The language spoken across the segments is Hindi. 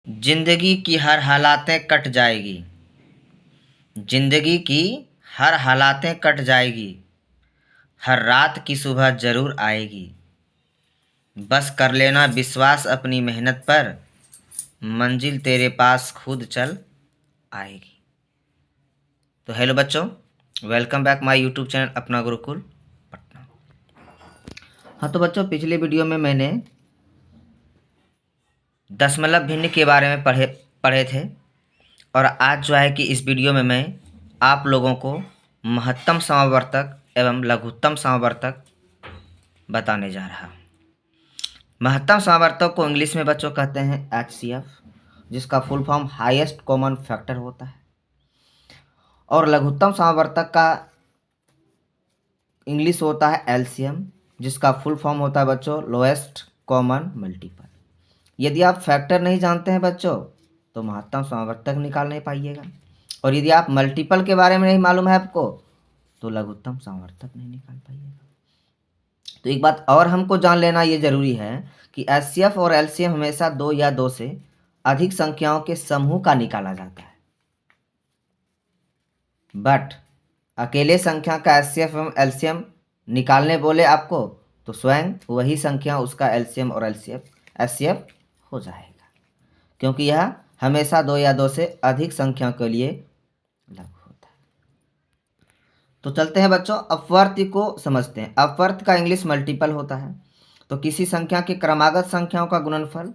जिंदगी की हर हालातें कट जाएगी। जिंदगी की हर हालातें कट जाएगी। हर रात की सुबह जरूर आएगी। बस कर लेना विश्वास अपनी मेहनत पर। मंजिल तेरे पास खुद चल आएगी। तो हेलो बच्चों, welcome back my YouTube channel अपना गुरुकुल पटना। हाँ तो बच्चों, पिछले वीडियो में मैंने दशमलव भिन्न के बारे में पढ़े थे और आज जो है कि इस वीडियो में मैं आप लोगों को महत्तम समावर्तक एवं लघुत्तम समावर्तक बताने जा रहा हूँ। महत्तम समावर्तक को इंग्लिश में बच्चों कहते हैं HCF, जिसका full form highest common factor होता है। और लघुत्तम समावर्तक का इंग्लिश होता है LCM, जिसका फुल फॉर्म होता है बच्चों लोएस्ट कॉमन मल्टीपल। यदि आप फैक्टर नहीं जानते हैं बच्चों तो महत्तम समावर्तक निकाल नहीं पाइएगा, और यदि आप मल्टीपल के बारे में नहीं मालूम है आपको तो लघुत्तम समावर्तक नहीं निकाल पाइएगा। तो एक बात और हमको जान लेना ये जरूरी है कि HCF और LCM हमेशा दो या दो से अधिक संख्याओं के समूह का निकाला जाता है, बट अकेले संख्या का HCF एवं LCM निकालने बोले आपको तो स्वयं वही संख्या उसका LCM और HCF हो जाएगा, क्योंकि यह हमेशा दो या दो से अधिक संख्या के लिए लागू होता है। तो चलते हैं बच्चों, अपवर्ती को समझते हैं। अपवर्त का इंग्लिश मल्टीपल होता है। तो किसी संख्या के क्रमागत संख्याओं का गुणनफल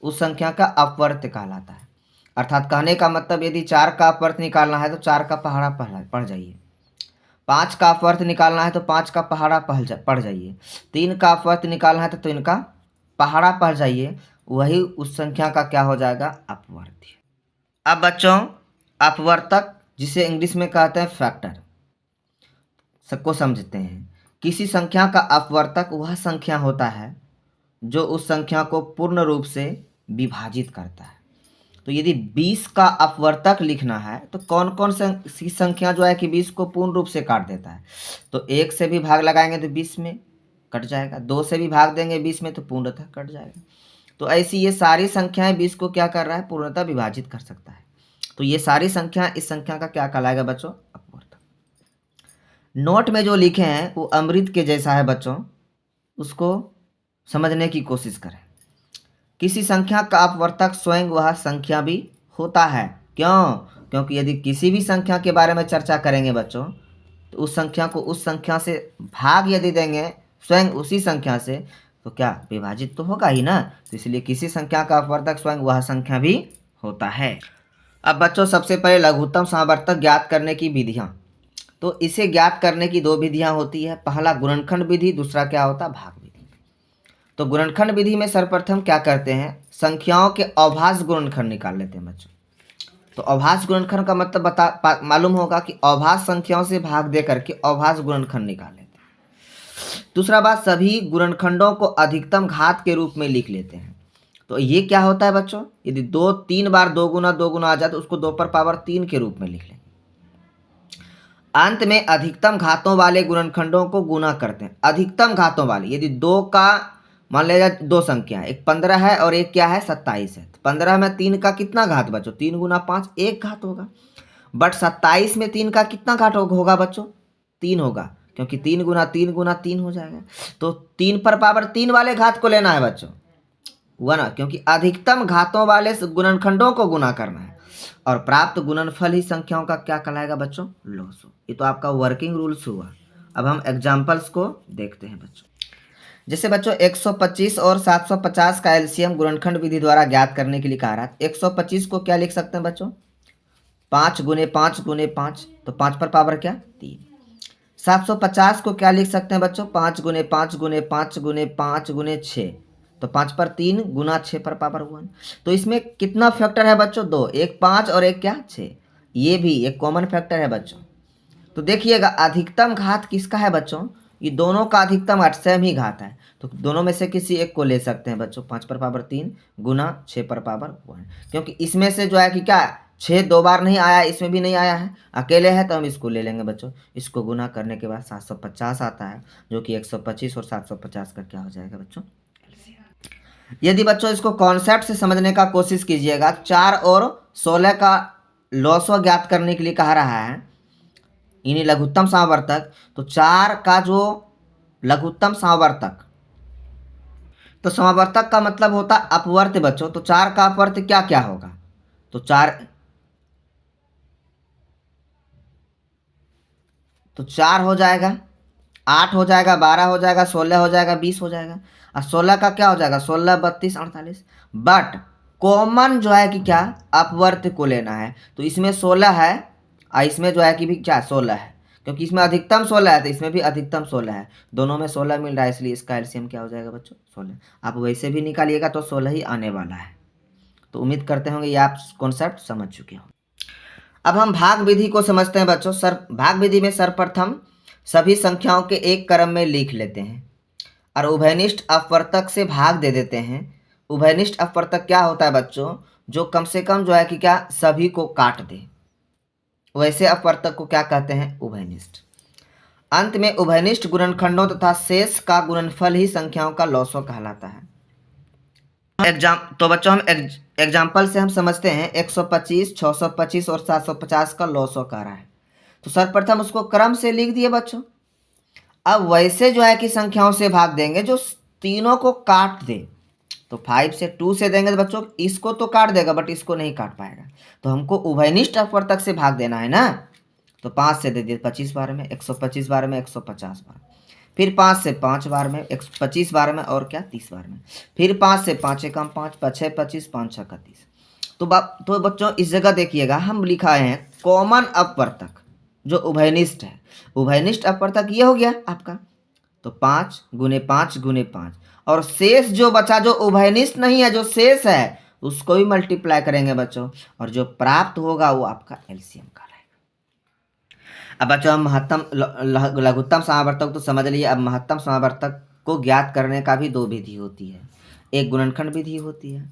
उस संख्या का अपवर्त कहलाता है। अर्थात कहने का मतलब, यदि 4 का अपवर्त निकालना है तो 4 का पहाड़ा पढ़ जाइए। 5 का अपवर्त निकालना है तो 5 का पहाड़ा पढ़ जाइए। 3 का अपवर्त निकालना है तो 3 का पहाड़ा पढ़ जाइए। वही उस संख्या का क्या हो जाएगा? अपवर्ती। अब बच्चों, अपवर्तक जिसे इंग्लिश में कहते हैं फैक्टर, सबको समझते हैं। किसी संख्या का अपवर्तक वह संख्या होता है जो उस संख्या को पूर्ण रूप से विभाजित करता है। तो यदि 20 का अपवर्तक लिखना है तो कौन कौन सी संख्या जो है कि 20 को पूर्ण रूप से काट देता है? तो 1 से भी भाग लगाएंगे तो 20 में कट जाएगा, 2 से भी भाग देंगे 20 में तो पूर्णतः कट जाएगा। तो ऐसी ये सारी संख्याएं 20 को क्या कर रहा है? पूर्णतः विभाजित कर सकता है। तो ये सारी संख्या इस संख्या का क्या कहलाएगा बच्चों? अपवर्तक। नोट में जो लिखे हैं वो अमृत के जैसा है बच्चों, उसको समझने की कोशिश करें। किसी संख्या का अपवर्तक स्वयं वह संख्या भी होता है। क्यों? क्योंकि यदि किसी भी संख्या के बारे में चर्चा करेंगे बच्चों तो उस संख्या को उस संख्या से भाग यदि देंगे स्वयं उसी संख्या से तो क्या विभाजित तो होगा ही ना। तो इसलिए किसी संख्या का अपवर्तक स्वयं वह संख्या भी होता है। अब बच्चों, सबसे पहले लघुत्तम समावर्तक ज्ञात करने की विधियां। तो इसे ज्ञात करने की दो विधियां होती है। पहला गुणनखंड विधि, दूसरा क्या होता है? भाग विधि। तो गुणनखंड विधि में सर्वप्रथम क्या करते हैं? संख्याओं के अभाज्य गुणनखंड निकाल लेते हैं बच्चों। तो अभाज्य गुणनखंड का मतलब मालूम होगा कि अभाज्य संख्याओं से भाग दे करके अभाज्य गुणनखंड निकाल लेते हैं। दूसरा बात, सभी गुणनखंडों को अधिकतम घात के रूप में लिख लेते हैं। तो ये क्या होता है बच्चों? यदि 3 बार 2 गुना आ जाए तो उसको 2 पर पावर 3 के रूप में लिख लें। अंत में अधिकतम घातों वाले गुणनखंडों को गुना करते हैं। अधिकतम घातों वाले, यदि 2 का मान लिया जाए 2 संख्या है, एक 15 है और एक क्या है? 27 है। तो 15 में 3 का कितना घात बच्चों? 3 गुना 5 1 घात होगा। बट 27 में 3 का कितना घात होगा बच्चों? 3 होगा, क्योंकि 3 गुना 3 गुना 3 हो जाएगा। तो 3 पर पावर 3 वाले घात को लेना है बच्चों, हुआ ना, क्योंकि अधिकतम घातों वाले गुणनखंडों को गुना करना है और प्राप्त गुणनफल ही संख्याओं का क्या कहलाएगा बच्चों? लॉसो। ये तो आपका वर्किंग रूल्स हुआ। अब हम एग्जांपल्स को देखते हैं बच्चों। जैसे बच्चों 125 और 750 का एलसीएम गुणनखंड विधि द्वारा ज्ञात करने के लिए कहा रहा है। 125 को क्या लिख सकते हैं बच्चों? 5 गुने 5 गुने 5, तो 5 पर पावर क्या? 3। 750 को क्या लिख सकते हैं बच्चों? 5 गुने 5 गुने 5 गुने 5 गुने 6, तो 5 पर 3 गुना 6 पर पावर 1। तो इसमें कितना फैक्टर है बच्चों? 2, एक 5 और एक क्या? 6। ये भी एक कॉमन फैक्टर है बच्चों। तो देखिएगा अधिकतम घात किसका है बच्चों? ये दोनों का अधिकतम 8 सेम ही घात है, तो दोनों में से किसी एक को ले सकते हैं बच्चों। 5 पर पावर 3 गुना 6 पर पावर 1, क्योंकि इसमें से जो है कि क्या 6 2 बार नहीं आया, इसमें भी नहीं आया है, अकेले है, तो हम इसको ले लेंगे बच्चों। इसको गुना करने के बाद 750 आता है, जो कि 125 और 750 का क्या हो जाएगा बच्चों? यदि बच्चों इसको कॉन्सेप्ट से समझने का कोशिश कीजिएगा, 4 और 16 का लॉसो ज्ञात करने के लिए कहा रहा है, यानी लघुत्तम समावर्तक। तो 4 का जो लघुत्तम समावर्तक, तो समावर्तक का मतलब होता अपवर्त्य बच्चों। तो 4 का अपवर्त्य क्या क्या होगा? तो 4 हो जाएगा, 8 हो जाएगा, 12 हो जाएगा, 16 हो जाएगा, 20 हो जाएगा। और 16 का क्या हो जाएगा? 16, 32, 48। बट कॉमन जो है कि क्या, अपवर्त्य को लेना है। तो इसमें 16 है और इसमें जो है कि भी क्या 16 है, क्योंकि इसमें अधिकतम 16 है तो इसमें भी अधिकतम 16 है। दोनों में 16 मिल रहा है, इसलिए इसका एलसीएम क्या हो जाएगा बच्चों? 16। आप वैसे भी निकालिएगा तो 16 ही आने वाला है। तो उम्मीद करते होंगे ये आप कॉन्सेप्ट समझ चुके होंगे। अब हम भाग विधि को समझते हैं बच्चों। भाग विधि में सर्वप्रथम सभी संख्याओं के एक क्रम में लिख लेते हैं और उभयनिष्ठ अपवर्तक से भाग दे देते हैं। उभयनिष्ठ अपवर्तक क्या होता है बच्चों? जो कम से कम जो है कि क्या सभी को काट दे, वैसे अपवर्तक को क्या कहते हैं? उभयनिष्ठ। अंत में उभयनिष्ठ गुणनखंडों तथा शेष का गुणनफल ही संख्याओं का लॉसो कहलाता है। तो बच्चों हम एग्जाम्पल से हम समझते हैं 125, 625 और 750 का लॉसो कह रहा है। तो सर्वप्रथम उसको क्रम से लिख दिए बच्चों। अब वैसे जो है कि संख्याओं से भाग देंगे जो तीनों को काट दे। तो 5 से 2 से देंगे तो बच्चों इसको तो काट देगा बट इसको नहीं काट पाएगा। तो हमको उभयनिष्ठ अपवर्तक से भाग देना है ना। तो 5 से दे दिए 25 बार में, 125 बार में, 150 बार। फिर 5 से 5 बार में, 125 बार में, और क्या 30 बार में। फिर 5 से 5 एकम 5, 6 25, 5 6 30। तो बच्चों इस जगह देखिएगा हम लिखा है कॉमन अपवर्तक जो उभयनिष्ठ है। उभयनिष्ठ अपवर्तक ये हो गया आपका। तो 5 गुने 5 गुने 5, और शेष जो बचा जो उभयनिष्ठ नहीं है, जो शेष है उसको भी मल्टीप्लाई करेंगे बच्चों, और जो प्राप्त होगा वो आपका एलसीएम का रहेगा। अब बच्चों हम महत्तम लघुत्तम समावर्तक तो समझ लिए। अब महत्तम समावर्तक को ज्ञात करने का भी 2 विधि होती है। एक गुणनखंड विधि होती है।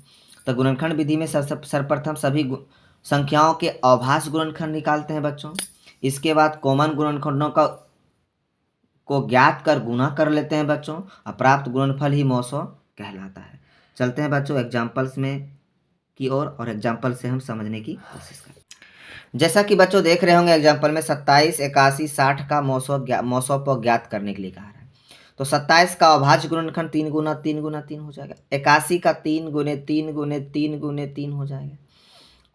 तो गुणनखंड विधि में सर्वप्रथम सभी संख्याओं के अभाज्य गुणनखंड निकालते हैं बच्चों। इसके बाद कॉमन गुणनखंडों को ज्ञात कर गुणा कर लेते हैं बच्चों, और प्राप्त गुणनफल ही मौसो कहलाता है। चलते हैं बच्चों एग्जाम्पल्स में की ओर, और एग्जाम्पल से हम समझने की कोशिश करें। जैसा कि बच्चों देख रहे होंगे एग्जाम्पल में 27, 81, 60 का मौसो को ज्ञात करने के लिए कहा है। तो 27 का अभाज्य गुणनखंड 3 गुना 3 गुना 3 हो जाएगा। 81 का 3 गुने 3 गुने 3 गुने 3 हो जाएगा।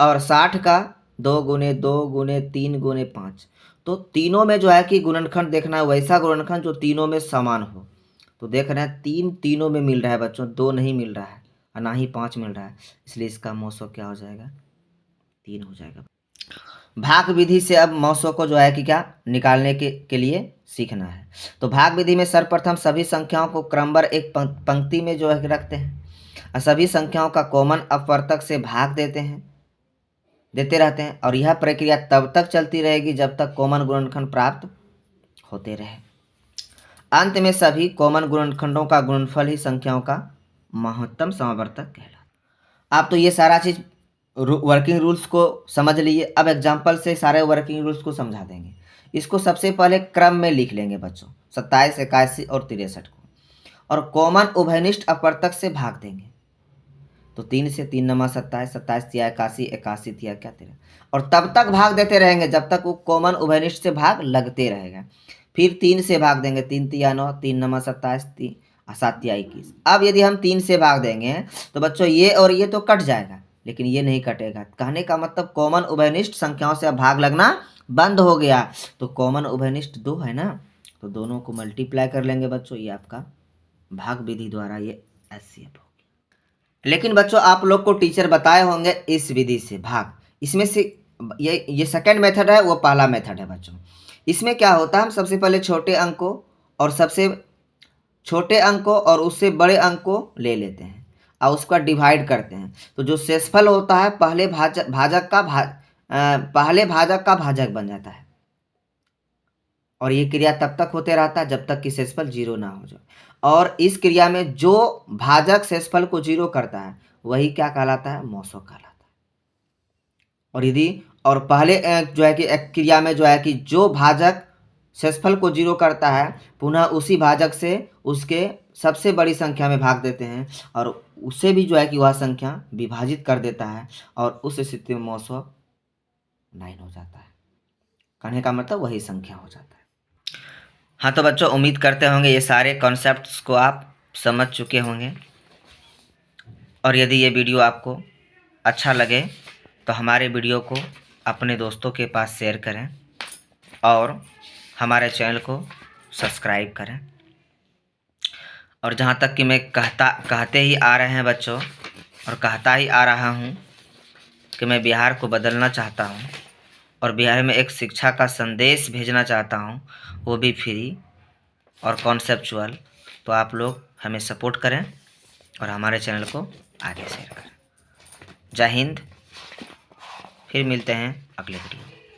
और 60 का 2 गुने 2 गुने 3 गुने 5। तो तीनों में जो है कि गुणनखंड देखना है, वैसा गुणनखंड जो तीनों में समान हो। तो देख रहे हैं 3 तीनों में मिल रहा है बच्चों, 2 नहीं मिल रहा है और ना ही 5 मिल रहा है, इसलिए इसका मौसो क्या हो जाएगा? 3 हो जाएगा। भाग विधि से अब मौसों को जो है कि क्या निकालने के लिए सीखना है। तो भाग विधि में सर्वप्रथम सभी संख्याओं को क्रमबद्ध एक पंक्ति में जो है रखते हैं और सभी संख्याओं का कॉमन अपवर्तक से भाग देते रहते हैं, और यह प्रक्रिया तब तक चलती रहेगी जब तक कॉमन गुणनखंड प्राप्त होते रहे। अंत में सभी कॉमन गुणनखंडों का गुणनफल ही संख्याओं का महत्तम समावर्तक कहलाता। आप तो ये सारा चीज वर्किंग रूल्स को समझ लिए। अब एग्जाम्पल से सारे वर्किंग रूल्स को समझा देंगे। इसको सबसे पहले क्रम में लिख लेंगे बच्चों, 27, 81 और 63 को, और कॉमन उभयनिष्ठ अपवर्तक से भाग देंगे। तो 3 से 3 नमा 27, 27 तिया 81, 81 तिया क्या 13, और तब तक भाग देते रहेंगे जब तक वो कॉमन उभयनिष्ठ से भाग लगते रहेगा। फिर 3 से भाग देंगे, 3 तिया 9, 3 नमा 27, 7 तिया 21। अब यदि हम 3 से भाग देंगे तो बच्चों ये और ये तो कट जाएगा, लेकिन ये नहीं कटेगा। कहने का मतलब कॉमन उभयनिष्ठ संख्याओं से अब भाग लगना बंद हो गया। तो कॉमन उभयनिष्ठ 2 है ना, तो दोनों को मल्टीप्लाई कर लेंगे बच्चों, ये आपका भाग विधि द्वारा ये एचसीएफ हो गया। लेकिन बच्चों आप लोग को टीचर बताए होंगे इस विधि से भाग, इसमें से ये सेकेंड मेथड है, वो पहला मेथड है बच्चों। इसमें क्या होता है, हम सबसे पहले छोटे अंकों और उससे बड़े अंक को ले लेते हैं और उसका डिवाइड करते हैं। तो जो शेषफल होता है पहले भाजक का भाजक बन जाता है, और ये क्रिया तब तक होते रहता है जब तक कि शेषफल 0 ना हो जाए। और इस क्रिया में जो भाजक शेषफल को 0 करता है वही क्या कहलाता है? मौसो कहलाता है। और पहले जो है कि क्रिया में जो है कि जो भाजक शेषफल को 0 करता है पुनः उसी भाजक से उसके सबसे बड़ी संख्या में भाग देते हैं और उसे भी जो है कि वह संख्या विभाजित कर देता है और उस स्थिति में महोत्सव 9 हो जाता है। कहने का मतलब वही संख्या हो जाता है। हाँ तो बच्चों, उम्मीद करते होंगे ये सारे कॉन्सेप्ट्स को आप समझ चुके होंगे, और यदि ये वीडियो आपको अच्छा लगे तो हमारे वीडियो को अपने दोस्तों के पास शेयर करें और हमारे चैनल को सब्सक्राइब करें। और जहाँ तक कि मैं कहते ही आ रहे हैं बच्चों, और कहता ही आ रहा हूँ कि मैं बिहार को बदलना चाहता हूँ और बिहार में एक शिक्षा का संदेश भेजना चाहता हूँ, वो भी फ्री और कॉन्सेप्चुअल। तो आप लोग हमें सपोर्ट करें और हमारे चैनल को आगे शेयर करें। जय हिंद। फिर मिलते हैं अगले वीडियो में।